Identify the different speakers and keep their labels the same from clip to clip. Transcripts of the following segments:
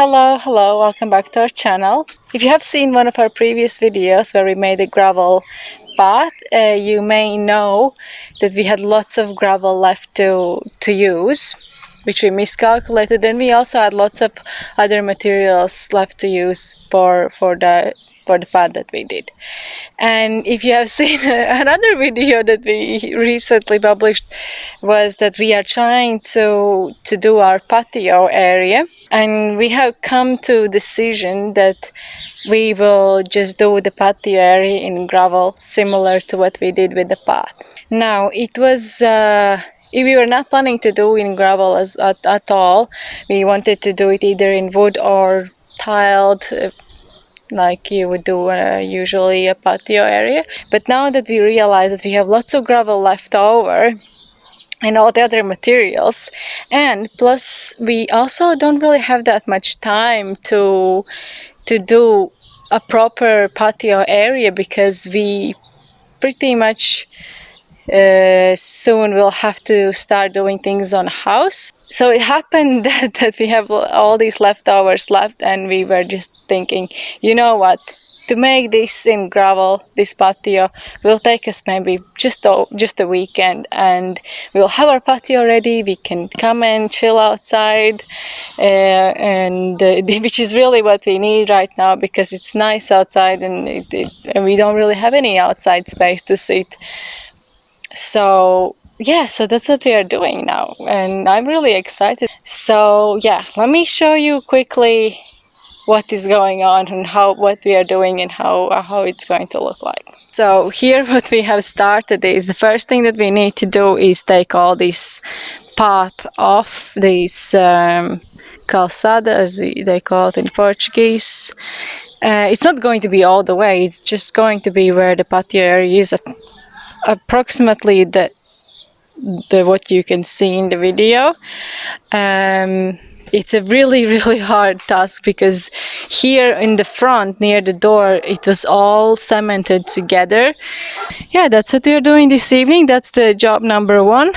Speaker 1: Hello, welcome back to our channel. If you have seen one of our previous videos where we made a gravel path, you may know that we had lots of gravel left to use, which we miscalculated, and we also had lots of other materials left to use for the path that we did. And if you have seen another video that we recently published, was that we are trying to do our patio area, and we have come to decision that we will just do the patio area in gravel, similar to what we did with the path. Now it was we were not planning to do in gravel at all. We wanted to do it either in wood or tiled, like you would do usually a patio area. But now that we realize that we have lots of gravel left over and all the other materials, and plus we also don't really have that much time to do a proper patio area, because we pretty much soon we'll have to start doing things on a house. So it happened that we have all these leftovers left, and we were just thinking, you know what, to make this in gravel, this patio, will take us maybe just a weekend, and we'll have our patio ready. We can come and chill outside, which is really what we need right now, because it's nice outside, and we don't really have any outside space to sit. So yeah, so that's what we are doing now, and I'm really excited. So yeah, let me show you quickly what is going on and what we are doing and how it's going to look like. So here what we have started is, the first thing that we need to do is take all this path off, this calçada, as they call it in Portuguese. It's not going to be all the way, it's just going to be where the patio area is, approximately the what you can see in the video. It's a really hard task, because here in the front near the door it was all cemented together. Yeah, that's what we're doing this evening. That's the job number one.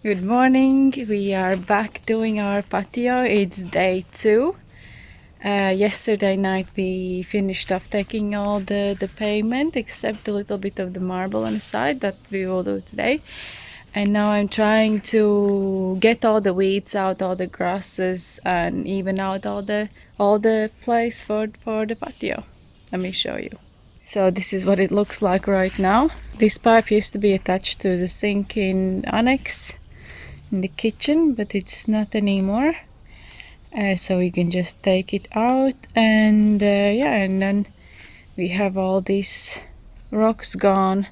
Speaker 1: Good morning, we are back doing our patio. It's day 2. Yesterday night we finished off taking all the pavement, except a little bit of the marble on the side that we will do today. And now I'm trying to get all the weeds out, all the grasses, and even out all the place for the patio. Let me show you. So this is what it looks like right now. This pipe used to be attached to the sink in annex in the kitchen, but it's not anymore, so we can just take it out, and yeah, and then we have all these rocks gone,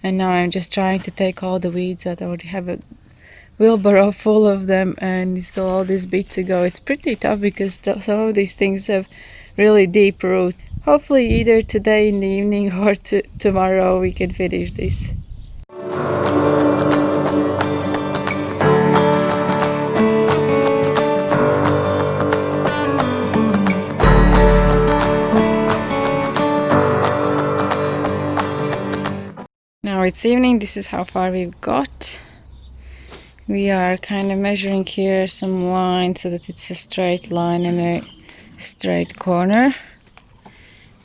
Speaker 1: and now I'm just trying to take all the weeds out. I already have a wheelbarrow full of them, and still all this bit to go. It's pretty tough because some of these things have really deep roots. Hopefully either today in the evening or tomorrow we can finish this. Now it's evening. This is how far we've got. We are kind of measuring here some lines so that it's a straight line and a straight corner.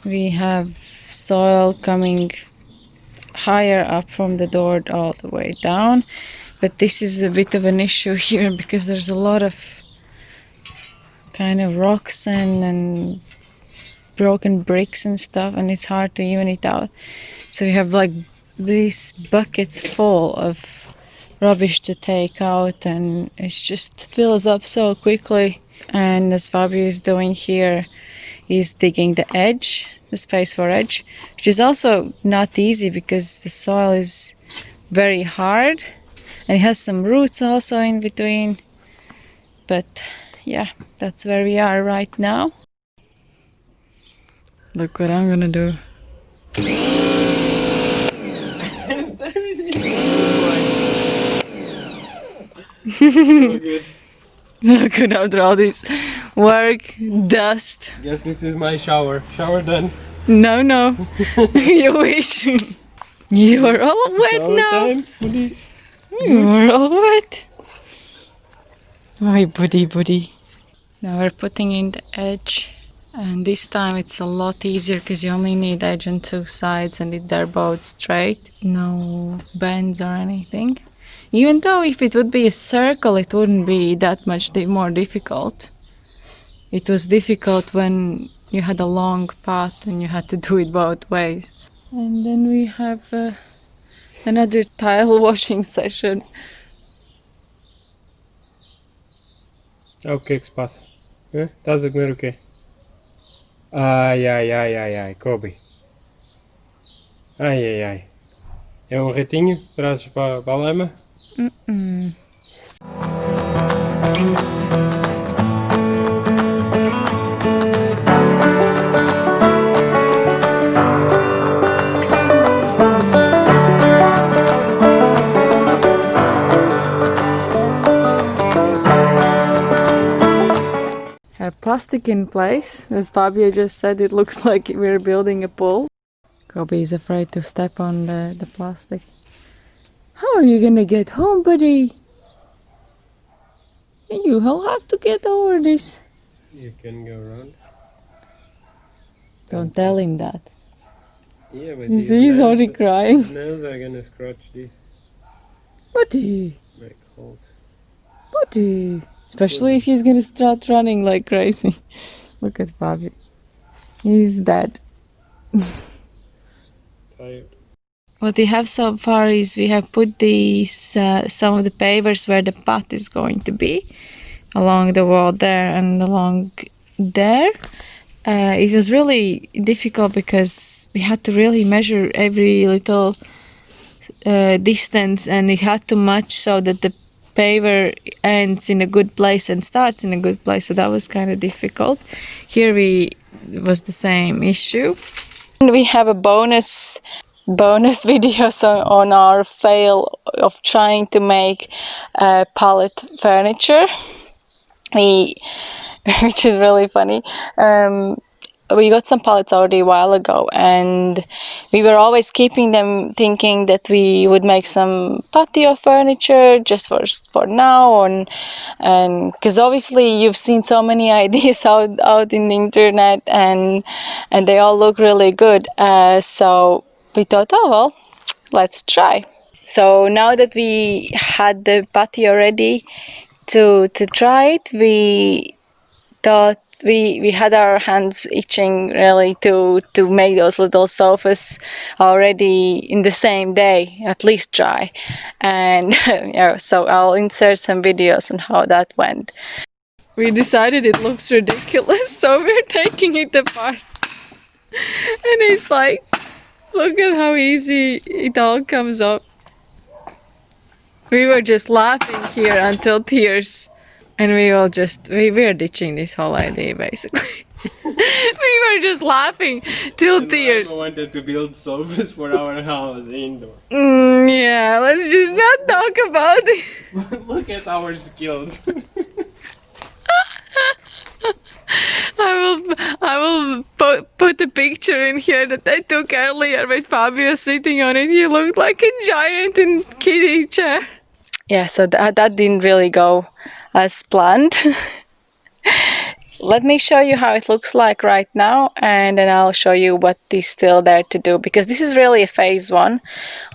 Speaker 1: We have soil coming higher up from the door all the way down, but this is a bit of an issue here because there's a lot of kind of rocks and broken bricks and stuff, and it's hard to even it out. So we have like these buckets full of rubbish to take out, and it just fills up so quickly. And as Fabio is doing here, he's digging the edge, the space for edge, which is also not easy because the soil is very hard and it has some roots also in between. But yeah, that's where we are right now. Look what I'm gonna do.
Speaker 2: So good.
Speaker 1: Look at after all this work, dust.
Speaker 2: Guess this is my shower. Shower done.
Speaker 1: No, no. You wish. You are all wet
Speaker 2: Shower
Speaker 1: now.
Speaker 2: time, buddy.
Speaker 1: You are all wet. My buddy. Now we're putting in the edge. And this time it's a lot easier because you only need edge on two sides and they're both straight. No bends or anything. Even though if it would be a circle, it wouldn't be that much more difficult. It was difficult when you had a long path and you had to do it both ways. And then we have another tile washing session.
Speaker 2: Oké, pas. Dat is ook meer oké. Ai, Kobe. Ai. É um retinho para a lama?
Speaker 1: Have plastic in place. As Fabio just said, it looks like we're building a pool. Kobe is afraid to step on the plastic. How are you gonna get home, buddy? You will have to get over this.
Speaker 2: You can go around.
Speaker 1: Don't tell him that.
Speaker 2: Yeah, but
Speaker 1: He's already crying.
Speaker 2: His nails are gonna scratch these.
Speaker 1: Buddy.
Speaker 2: Make holes.
Speaker 1: Buddy. Especially if he's gonna start running like crazy. Look at Fabio. He's dead.
Speaker 2: Tired.
Speaker 1: What we have so far is we have put these some of the pavers where the path is going to be, along the wall there and along there. It was really difficult because we had to really measure every little distance, and it had to match so that the paver ends in a good place and starts in a good place. So that was kind of difficult. Here it was the same issue. And we have a bonus video on our fail of trying to make pallet furniture, which is really funny. We got some pallets already a while ago, and we were always keeping them, thinking that we would make some patio furniture just for now, and because obviously you've seen so many ideas out in the internet, and they all look really good. So we thought, oh well, let's try. So now that we had the patio ready to try it, we thought we had our hands itching really to make those little sofas already in the same day, at least try. And yeah, so I'll insert some videos on how that went. We decided it looks ridiculous, so we're taking it apart. And it's like, look at how easy it all comes up. We were just laughing here until tears. And we were ditching this whole idea basically. We were just laughing till tears.
Speaker 2: I wanted to build sofas for our house indoor.
Speaker 1: Yeah, let's just not talk about this.
Speaker 2: Look at our skills.
Speaker 1: I will put a picture in here that I took earlier with Fabio sitting on it. He looked like a giant in kiddie chair. Yeah, so that didn't really go as planned. Let me show you how it looks like right now, and then I'll show you what is still there to do, because this is really a phase one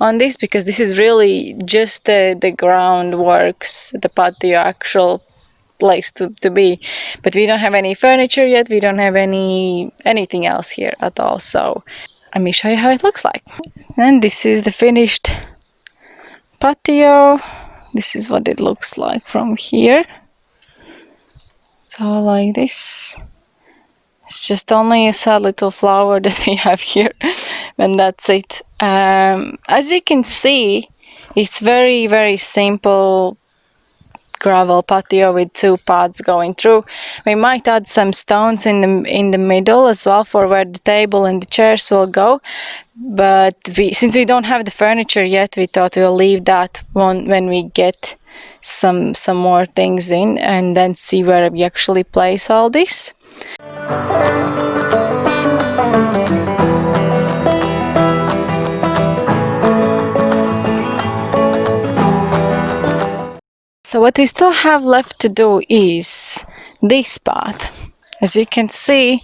Speaker 1: on this, because this is really just the groundworks, the patio actual place to be, but we don't have any furniture yet, we don't have anything else here at all. So let me show you how it looks like. And this is the finished patio. This is what it looks like from here. So like this. It's just only a sad little flower that we have here, and that's it. As you can see, it's very, very simple gravel patio with two paths going through. We might add some stones in the middle as well for where the table and the chairs will go, but since we don't have the furniture yet, we thought we'll leave that one when we get some more things in, and then see where we actually place all this. So what we still have left to do is this part. As you can see,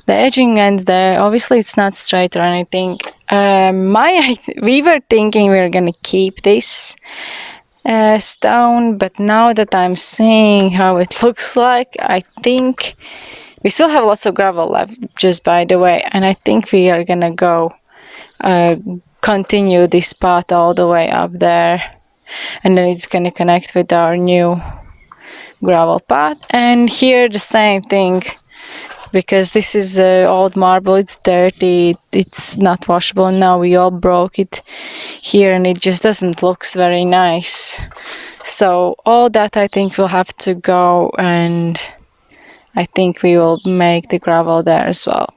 Speaker 1: the edging ends there. Obviously, it's not straight or anything. We were thinking we were gonna keep this stone, but now that I'm seeing how it looks like, I think we still have lots of gravel left, just by the way, and I think we are gonna go continue this path all the way up there, and then it's gonna connect with our new gravel path. And here the same thing, because this is old marble, it's dirty, it's not washable, and now we all broke it here and it just doesn't look very nice. So all that I think will have to go, and I think we will make the gravel there as well.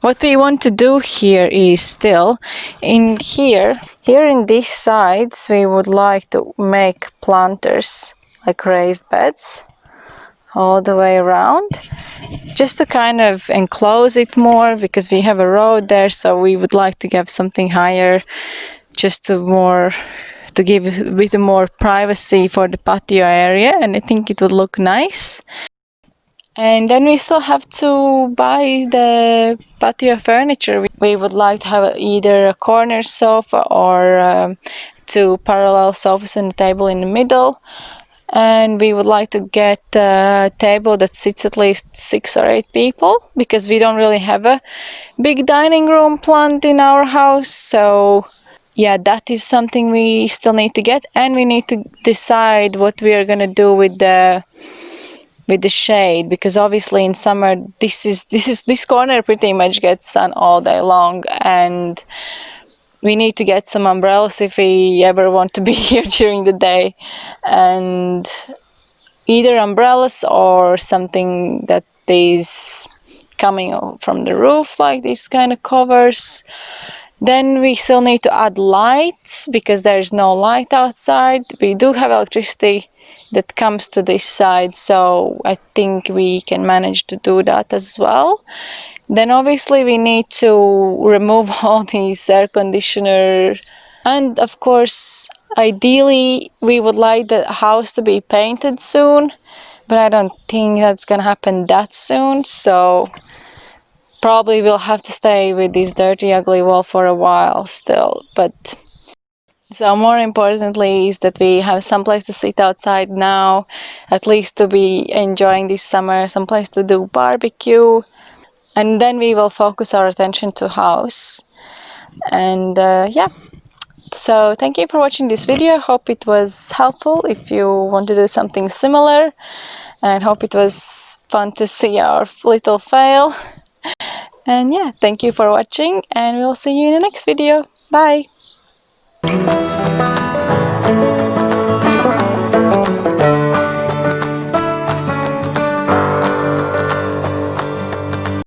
Speaker 1: What we want to do here is still in here in these sides, we would like to make planters, like raised beds all the way around, just to kind of enclose it more, because we have a road there, so we would like to have something higher, just to give a bit more privacy for the patio area, and I think it would look nice. And then we still have to buy the patio furniture. We would like to have either a corner sofa or 2 parallel sofas and a table in the middle. And we would like to get a table that sits at least 6 or 8 people, because we don't really have a big dining room planned in our house. So yeah, that is something we still need to get, and we need to decide what we are going to do with the shade, because obviously in summer this corner pretty much gets sun all day long, and we need to get some umbrellas if we ever want to be here during the day, and either umbrellas or something that is coming from the roof, like these kind of covers. Then we still need to add lights, because there's no light outside. We do have electricity that comes to this side, so I think we can manage to do that as well. Then obviously we need to remove all these air conditioner, and of course ideally we would like the house to be painted soon, but I don't think that's gonna happen that soon, so probably we'll have to stay with this dirty ugly wall for a while still. But so more importantly is that we have some place to sit outside now, at least to be enjoying this summer, some place to do barbecue, and then we will focus our attention to house. And yeah, so thank you for watching this video. Hope it was helpful if you want to do something similar, and hope it was fun to see our little fail. And yeah, thank you for watching, and we'll see you in the next video. Bye!